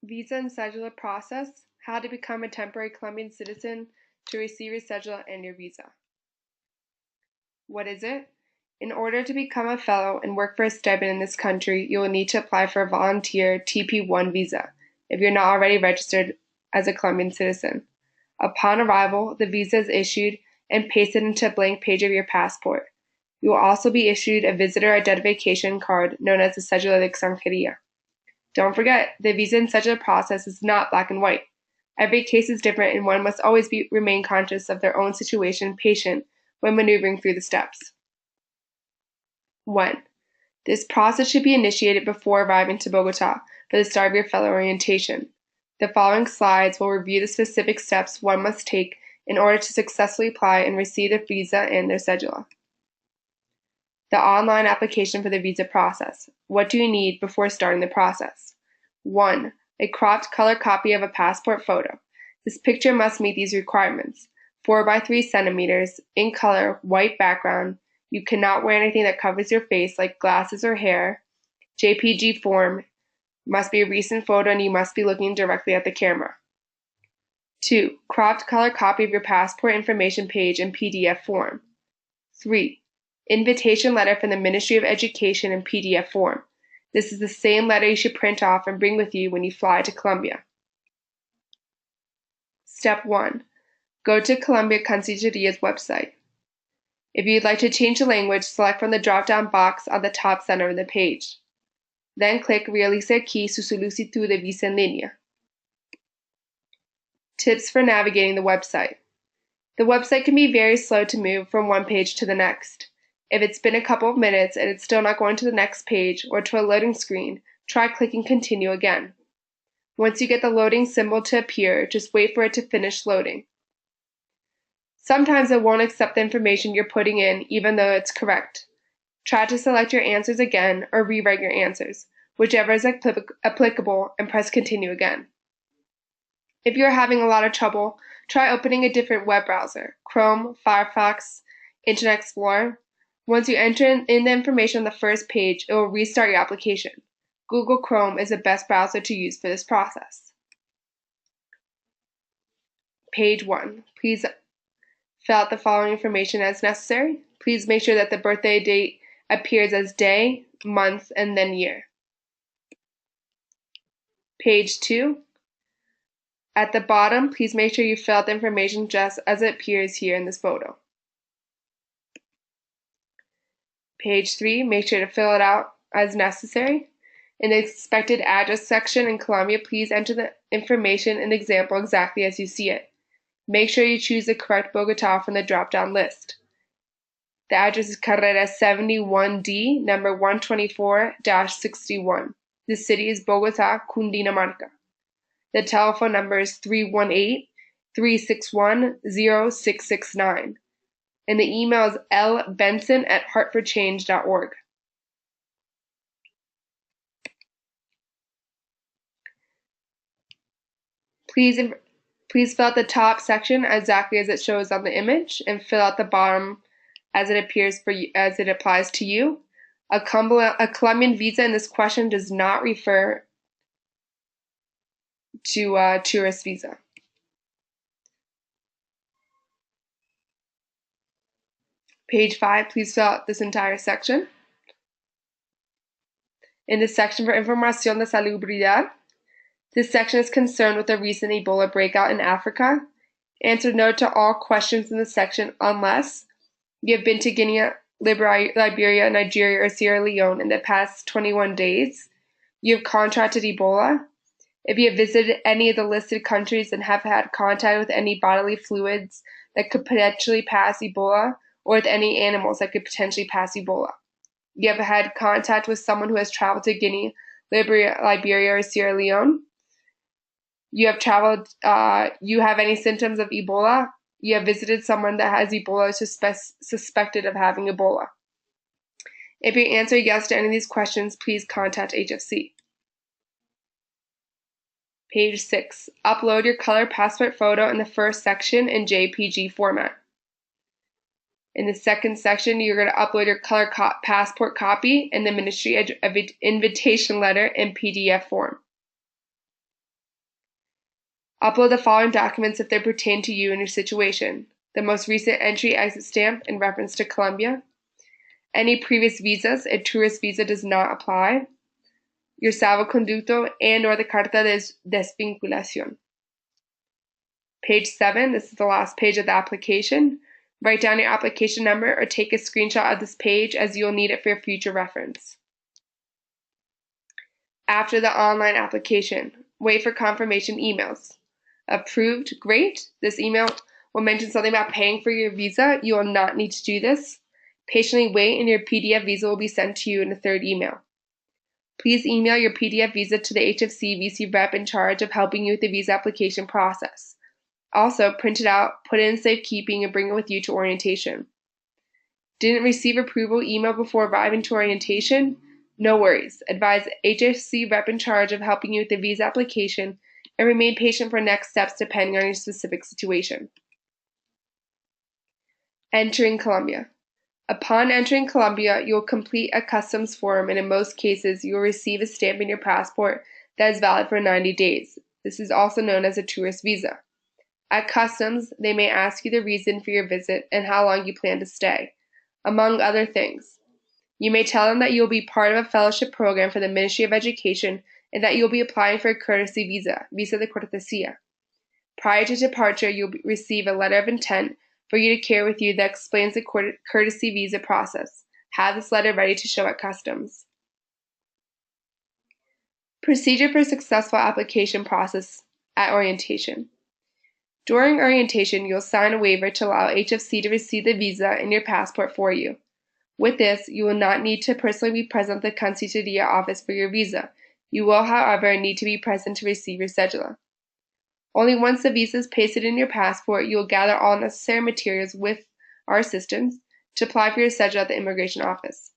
Visa and Cedula process, how to become a temporary Colombian citizen to receive your Cedula and your visa. What is it? In order to become a fellow and work for a stipend in this country, you will need to apply for a volunteer TP1 visa if you're not already registered as a Colombian citizen. Upon arrival, the visa is issued and pasted into a blank page of your passport. You will also be issued a visitor identification card known as the Cedula de Extranjería. Don't forget, the visa and Cedula process is not black and white. Every case is different and one must always remain conscious of their own situation and patient when maneuvering through the steps. 1. This process should be initiated before arriving to Bogota for the start of your fellow orientation. The following slides will review the specific steps one must take in order to successfully apply and receive the visa and their Cedula. The online application for the visa process. What do you need before starting the process? 1. A cropped color copy of a passport photo. This picture must meet these requirements. 4 by 3 centimeters, in color, white background. You cannot wear anything that covers your face like glasses or hair. JPG form. Must be a recent photo and you must be looking directly at the camera. 2. Cropped color copy of your passport information page in PDF form. 3. Invitation letter from the Ministry of Education in PDF form. This is the same letter you should print off and bring with you when you fly to Colombia. Step 1. Go to Colombia Cancilleria's website. If you'd like to change the language, select from the drop-down box on the top center of the page. Then click Realice aquí su solicitud de visa en línea. Tips for navigating the website. The website can be very slow to move from one page to the next. If it's been a couple of minutes and it's still not going to the next page or to a loading screen, try clicking continue again. Once you get the loading symbol to appear, just wait for it to finish loading. Sometimes it won't accept the information you're putting in even though it's correct. Try to select your answers again or rewrite your answers, whichever is applicable, and press continue again. If you're having a lot of trouble, try opening a different web browser, Chrome, Firefox, Internet Explorer. Once you enter in the information on the first page, it will restart your application. Google Chrome is the best browser to use for this process. Page 1. Please fill out the following information as necessary. Please make sure that the birthday date appears as day, month, and then year. Page 2. At the bottom, please make sure you fill out the information just as it appears here in this photo. Page 3, make sure to fill it out as necessary. In the expected address section in Colombia, please enter the information in the example exactly as you see it. Make sure you choose the correct Bogota from the drop-down list. The address is Carrera 71D, number 124-61. The city is Bogota, Cundinamarca. The telephone number is 318-361-0669. And the email is lbenson@heartforchange.org. Please fill out the top section exactly as it shows on the image, and fill out the bottom as it appears for you, as it applies to you. A Colombian visa in this question does not refer to a tourist visa. Page 5, please fill out this entire section. In the section for Información de Salubridad, this section is concerned with the recent Ebola breakout in Africa. Answer no to all questions in this section unless you have been to Guinea, Liberia, Nigeria, or Sierra Leone in the past 21 days. You have contracted Ebola. If you have visited any of the listed countries and have had contact with any bodily fluids that could potentially pass Ebola, or with any animals that could potentially pass Ebola. You have had contact with someone who has traveled to Guinea, Liberia, or Sierra Leone. You have traveled, you have any symptoms of Ebola. You have visited someone that has Ebola, suspected of having Ebola. If you answer yes to any of these questions, please contact HFC. Page 6. Upload your color passport photo in the first section in JPG format. In the second section, you're going to upload your color passport copy and the Ministry of Invitation letter in PDF form. Upload the following documents if they pertain to you and your situation: the most recent entry/exit stamp in reference to Colombia, any previous visas, a tourist visa does not apply, your salvoconducto and/or the carta de desvinculación. Page 7, this is the last page of the application. Write down your application number or take a screenshot of this page as you'll need it for your future reference. After the online application, wait for confirmation emails. Approved, great. This email will mention something about paying for your visa. You will not need to do this. Patiently wait and your PDF visa will be sent to you in a third email. Please email your PDF visa to the HFC VC rep in charge of helping you with the visa application process. Also, print it out, put it in safekeeping, and bring it with you to orientation. Didn't receive approval email before arriving to orientation? No worries. Advise HFC rep in charge of helping you with the visa application and remain patient for next steps depending on your specific situation. Entering Colombia. Upon entering Colombia, you will complete a customs form, and in most cases, you will receive a stamp in your passport that is valid for 90 days. This is also known as a tourist visa. At customs, they may ask you the reason for your visit and how long you plan to stay, among other things. You may tell them that you will be part of a fellowship program for the Ministry of Education and that you will be applying for a courtesy visa, visa de cortesía. Prior to departure, you'll receive a letter of intent for you to carry with you that explains the courtesy visa process. Have this letter ready to show at customs. Procedure for successful application process at orientation. During orientation, you'll sign a waiver to allow HFC to receive the visa and your passport for you. With this, you will not need to personally be present at the Constitutoria office for your visa. You will, however, need to be present to receive your cedula. Only once the visa is pasted in your passport, you will gather all necessary materials with our assistance to apply for your cedula at the immigration office.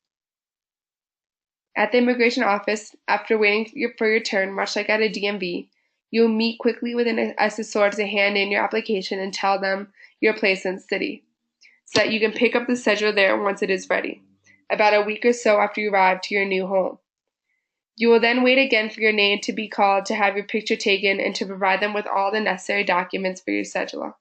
At the immigration office, after waiting for your turn, much like at a DMV, you will meet quickly with an assessor to hand in your application and tell them your place in the city, so that you can pick up the cedula there once it is ready, about a week or so after you arrive to your new home. You will then wait again for your name to be called, to have your picture taken, and to provide them with all the necessary documents for your cedula.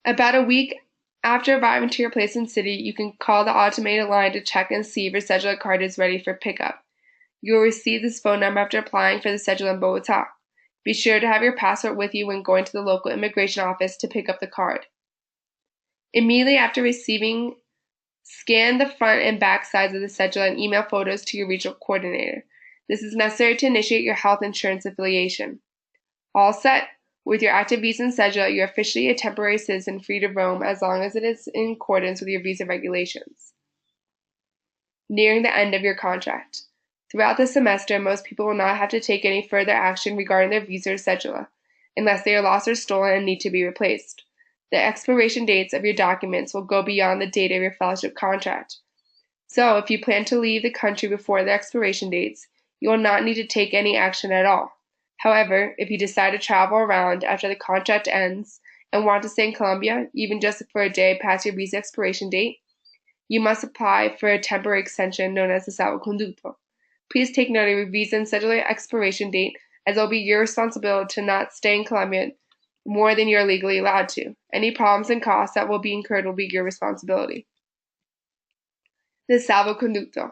About a week after arriving to your place in the city, you can call the automated line to check and see if your cedula card is ready for pickup. You will receive this phone number after applying for the cedula in Bogotá. Be sure to have your passport with you when going to the local immigration office to pick up the card. Immediately after receiving, scan the front and back sides of the cedula and email photos to your regional coordinator. This is necessary to initiate your health insurance affiliation. All set? With your active visa and cedula, you are officially a temporary citizen free to roam as long as it is in accordance with your visa regulations. Nearing the end of your contract. Throughout the semester, most people will not have to take any further action regarding their visa or cedula, unless they are lost or stolen and need to be replaced. The expiration dates of your documents will go beyond the date of your fellowship contract. So, if you plan to leave the country before the expiration dates, you will not need to take any action at all. However, if you decide to travel around after the contract ends and want to stay in Colombia, even just for a day past your visa expiration date, you must apply for a temporary extension known as the salvoconducto. Please take note of your visa and cedula expiration date, as it will be your responsibility to not stay in Colombia more than you are legally allowed to. Any problems and costs that will be incurred will be your responsibility. The salvoconducto.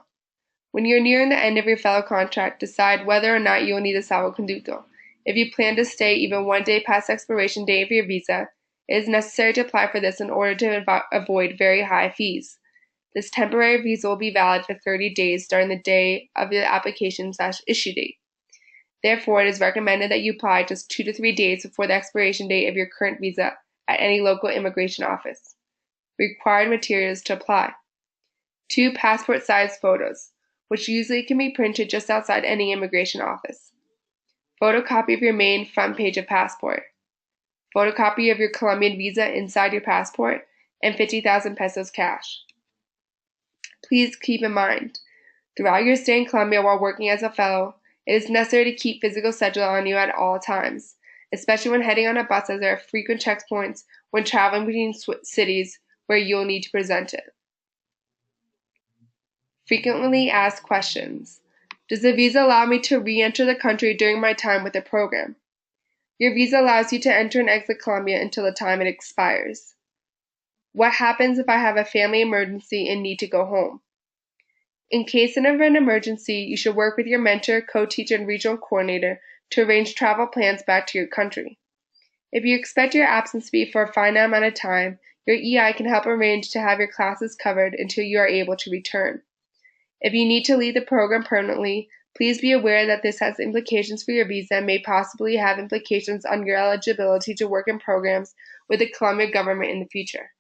When you're nearing the end of your fellow contract, decide whether or not you will need a salvoconducto. If you plan to stay even one day past the expiration date of your visa, it is necessary to apply for this in order to avoid very high fees. This temporary visa will be valid for 30 days starting the day of the application/issue date. Therefore, it is recommended that you apply just 2 to 3 days before the expiration date of your current visa at any local immigration office. Required materials to apply: 2 passport-sized photos, which usually can be printed just outside any immigration office. Photocopy of your main front page of passport. Photocopy of your Colombian visa inside your passport, and 50,000 pesos cash. Please keep in mind, throughout your stay in Colombia while working as a fellow, it is necessary to keep physical cedula on you at all times, especially when heading on a bus, as there are frequent checkpoints when traveling between cities where you will need to present it. Frequently asked questions. Does the visa allow me to re-enter the country during my time with the program? Your visa allows you to enter and exit Colombia until the time it expires. What happens if I have a family emergency and need to go home? In case of an emergency, you should work with your mentor, co-teacher, and regional coordinator to arrange travel plans back to your country. If you expect your absence to be for a finite amount of time, your EI can help arrange to have your classes covered until you are able to return. If you need to leave the program permanently, please be aware that this has implications for your visa and may possibly have implications on your eligibility to work in programs with the Colombian government in the future.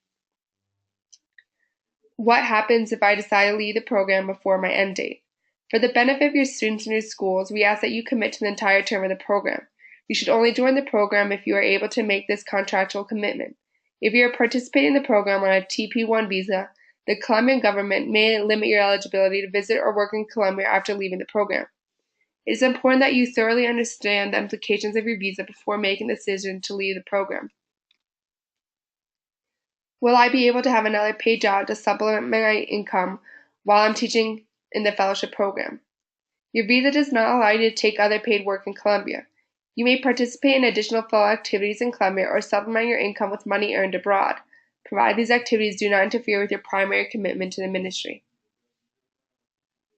What happens if I decide to leave the program before my end date? For the benefit of your students and your schools, we ask that you commit to the entire term of the program. You should only join the program if you are able to make this contractual commitment. If you are participating in the program on a TP1 visa, the Colombian government may limit your eligibility to visit or work in Colombia after leaving the program. It is important that you thoroughly understand the implications of your visa before making the decision to leave the program. Will I be able to have another paid job to supplement my income while I'm teaching in the fellowship program? Your visa does not allow you to take other paid work in Colombia. You may participate in additional fellow activities in Colombia or supplement your income with money earned abroad, provided these activities do not interfere with your primary commitment to the ministry.